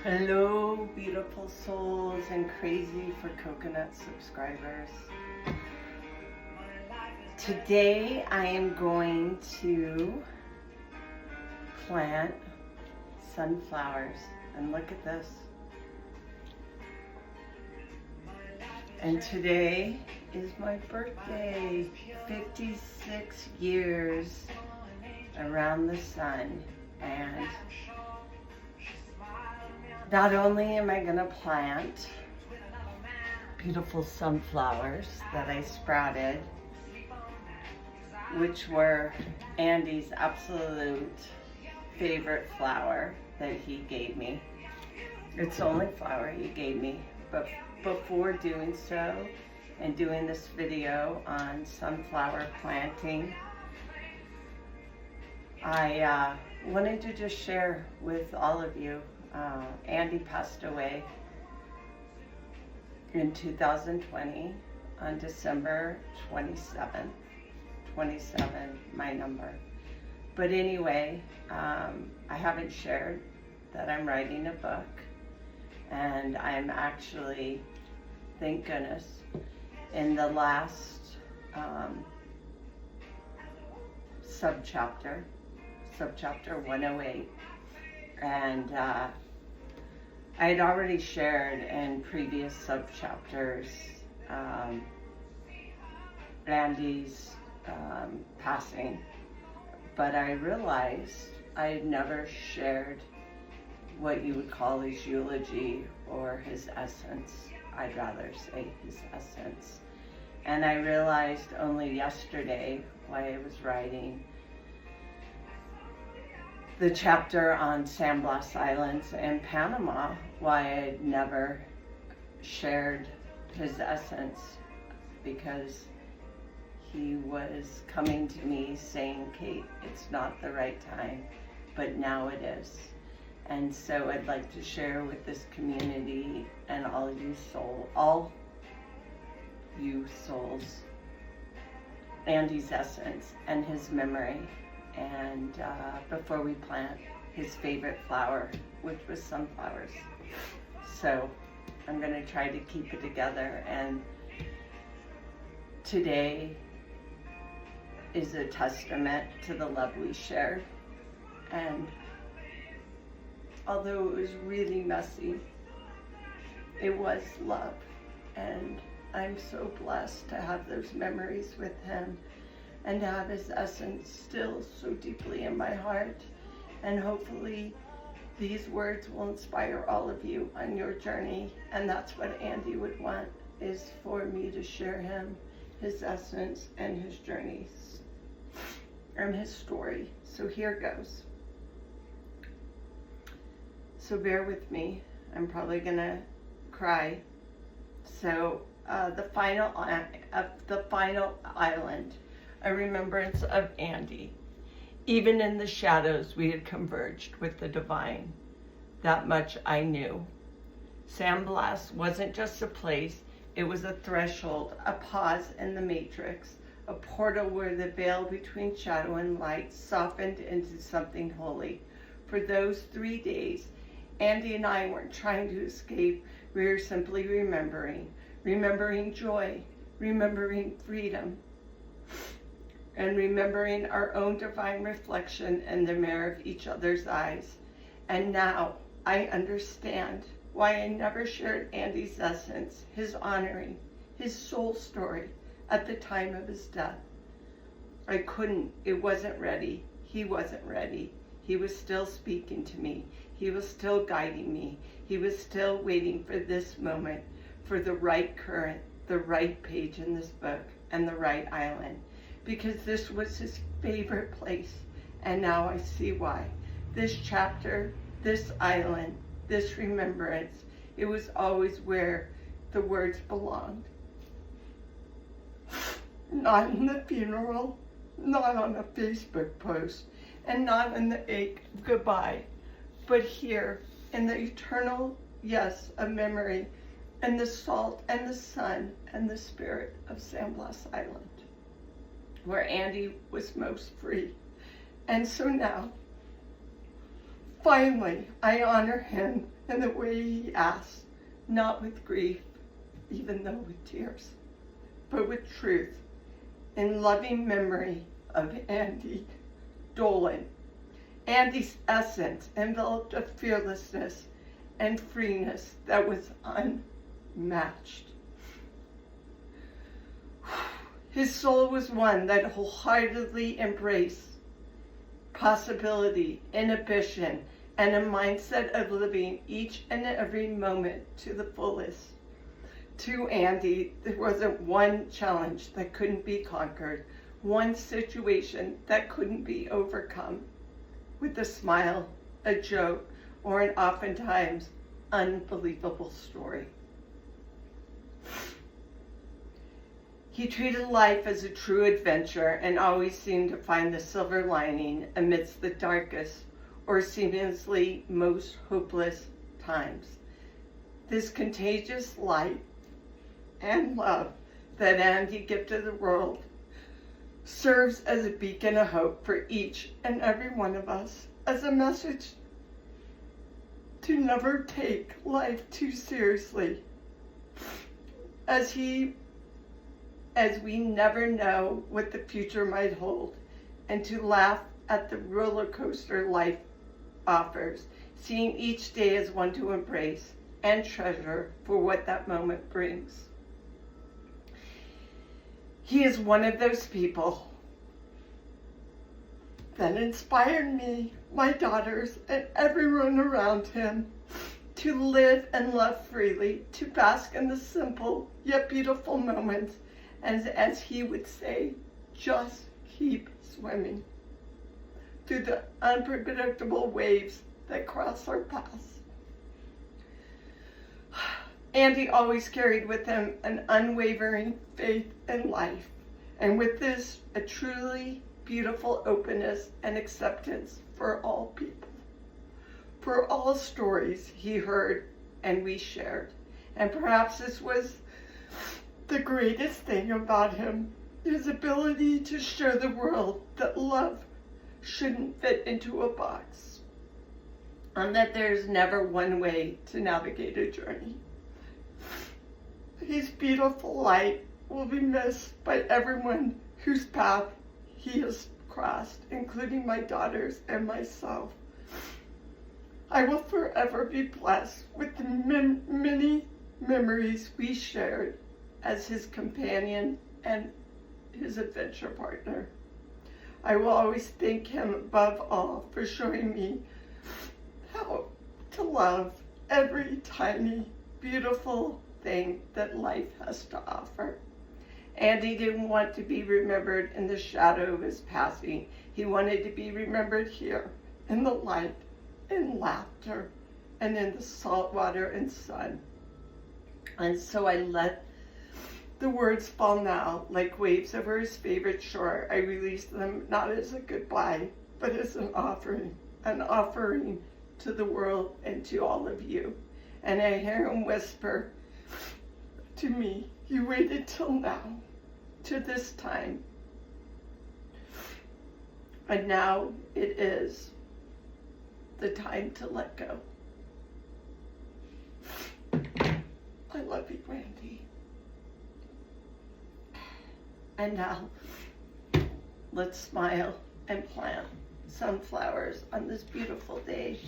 Hello, beautiful souls and crazy for coconut subscribers. Today I am going to plant sunflowers, and look at this. And today is my birthday, 56 years around the sun, and not only am I going to plant beautiful sunflowers that I sprouted, which were Andy's absolute favorite flower that he gave me. It's the only flower he gave me. But before doing so and doing this video on sunflower planting, I wanted to just share with all of you. Andy passed away in 2020 on December 27th. 27, my number. But anyway, I haven't shared that I'm writing a book, and I'm actually, thank goodness, in the last subchapter 108, and I had already shared in previous subchapters Andy's passing, but I realized I had never shared what you would call his eulogy or his essence. I'd rather say his essence. And I realized only yesterday, while I was writing the chapter on San Blas Islands in Panama, why I had never shared his essence, because he was coming to me saying, Kate, it's not the right time, but now it is. And so I'd like to share with this community and all you souls, Andy's essence and his memory. And before we plant his favorite flower, which was sunflowers. So I'm going to try to keep it together. And today is a testament to the love we shared. And although it was really messy, it was love. And I'm so blessed to have those memories with him and to have his essence still so deeply in my heart. And hopefully these words will inspire all of you on your journey. And that's what Andy would want, is for me to share him, his essence, and his journeys, and his story. So here goes. So bear with me. I'm probably gonna cry. So the final island, a remembrance of Andy. Even in the shadows, we had converged with the divine. That much I knew. San Blas wasn't just a place, it was a threshold, a pause in the matrix, a portal where the veil between shadow and light softened into something holy. For those 3 days, Andy and I weren't trying to escape, we were simply remembering joy, remembering freedom, and remembering our own divine reflection in the mirror of each other's eyes. And now I understand why I never shared Andy's essence, his honoring, his soul story at the time of his death. I couldn't. It wasn't ready. He wasn't ready. He was still speaking to me. He was still guiding me. He was still waiting for this moment, for the right current, the right page in this book, and the right island. Because this was his favorite place, and now I see why. This chapter, this island, this remembrance, it was always where the words belonged. Not in the funeral, not on a Facebook post, and not in the ache of goodbye, but here in the eternal yes of memory, and the salt and the sun and the spirit of San Blas Island, where Andy was most free. And so now, finally, I honor him and the way he asked, not with grief, even though with tears, but with truth, in loving memory of Andy Dolan. Andy's essence enveloped a fearlessness and freeness that was unmatched. His soul was one that wholeheartedly embraced possibility, inhibition, and a mindset of living each and every moment to the fullest. To Andy, there wasn't one challenge that couldn't be conquered, one situation that couldn't be overcome with a smile, a joke, or an oftentimes unbelievable story. He treated life as a true adventure and always seemed to find the silver lining amidst the darkest or seemingly most hopeless times. This contagious light and love that Andy gifted the world serves as a beacon of hope for each and every one of us, as a message to never take life too seriously, as we never know what the future might hold, and to laugh at the roller coaster life offers, seeing each day as one to embrace and treasure for what that moment brings. He is one of those people that inspired me, my daughters, and everyone around him to live and love freely, to bask in the simple yet beautiful moments, and as he would say, just keep swimming through the unpredictable waves that cross our paths. Andy always carried with him an unwavering faith in life, and with this, a truly beautiful openness and acceptance for all people, for all stories he heard and we shared. And perhaps this was the greatest thing about him, his ability to show the world that love shouldn't fit into a box, and that there's never one way to navigate a journey. His beautiful light will be missed by everyone whose path he has crossed, including my daughters and myself. I will forever be blessed with the many memories we shared as his companion and his adventure partner. I will always thank him above all for showing me how to love every tiny, beautiful thing that life has to offer. Andy didn't want to be remembered in the shadow of his passing. He wanted to be remembered here, in the light, in laughter, and in the salt water and sun. And so I let the words fall now like waves over his favorite shore. I release them not as a goodbye, but as an offering to the world and to all of you. And I hear him whisper to me, you waited till now, to this time. And now it is the time to let go. I love you, Randy. And now, let's smile and plant sunflowers on this beautiful day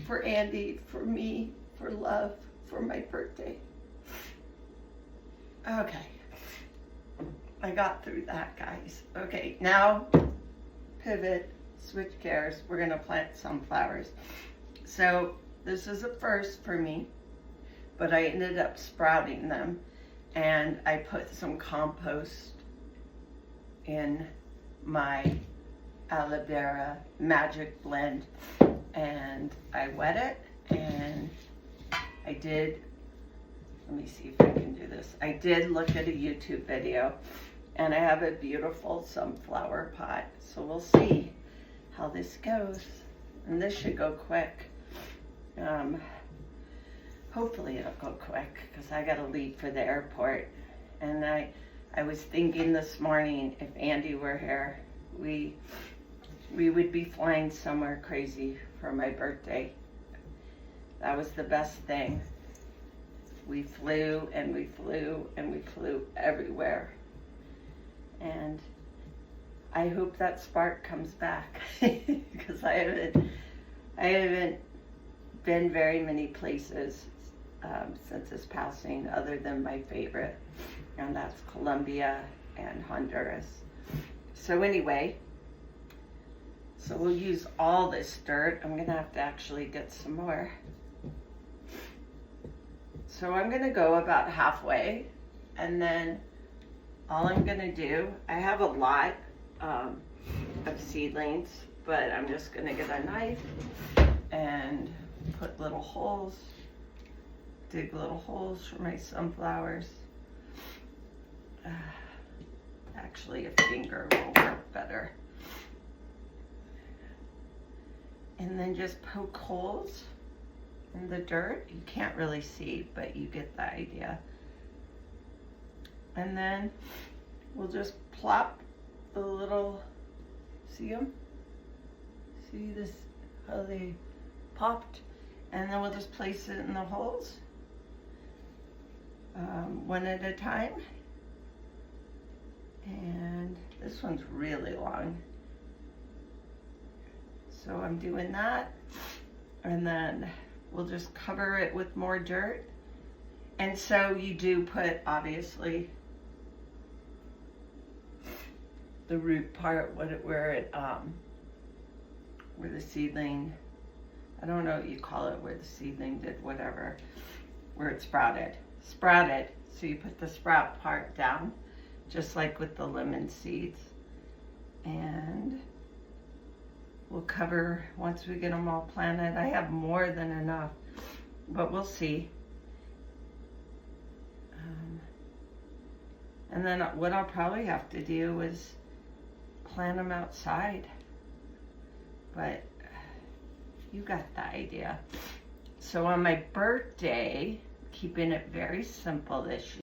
for Andy, for me, for love, for my birthday. Okay, I got through that, guys. Okay, now pivot, switch gears. We're gonna plant sunflowers. So this is a first for me, but I ended up sprouting them, and I put some compost in my aloe vera magic blend, and I wet it, and I did, let me see if I can do this. I did look at a YouTube video, and I have a beautiful sunflower pot, so we'll see how this goes. And this should go quick. Hopefully it'll go quick, because I gotta leave for the airport. And I was thinking this morning, if Andy were here, we would be flying somewhere crazy for my birthday. That was the best thing. We flew and we flew and we flew everywhere. And I hope that spark comes back because I haven't been very many places since his passing other than my favorite, and that's Colombia and Honduras. So anyway, so we'll use all this dirt. I'm gonna have to actually get some more. So I'm gonna go about halfway, and then all I'm gonna do, I have a lot of seedlings, but I'm just gonna get a knife and put little holes, dig little holes for my sunflowers. Actually, a finger will work better. And then just poke holes in the dirt. You can't really see, but you get the idea. And then we'll just plop the little, see them? See this, how they popped? And then we'll just place it in the holes, one at a time. And this one's really long. So I'm doing that. And then we'll just cover it with more dirt. And so you do put, obviously, the root part, where the seedling, I don't know what you call it, where the seedling did whatever, where it sprouted. So you put the sprout part down, just like with the lemon seeds. And we'll cover once we get them all planted. I have more than enough, but we'll see. And then what I'll probably have to do is plant them outside. But you got the idea. So on my birthday, keeping it very simple this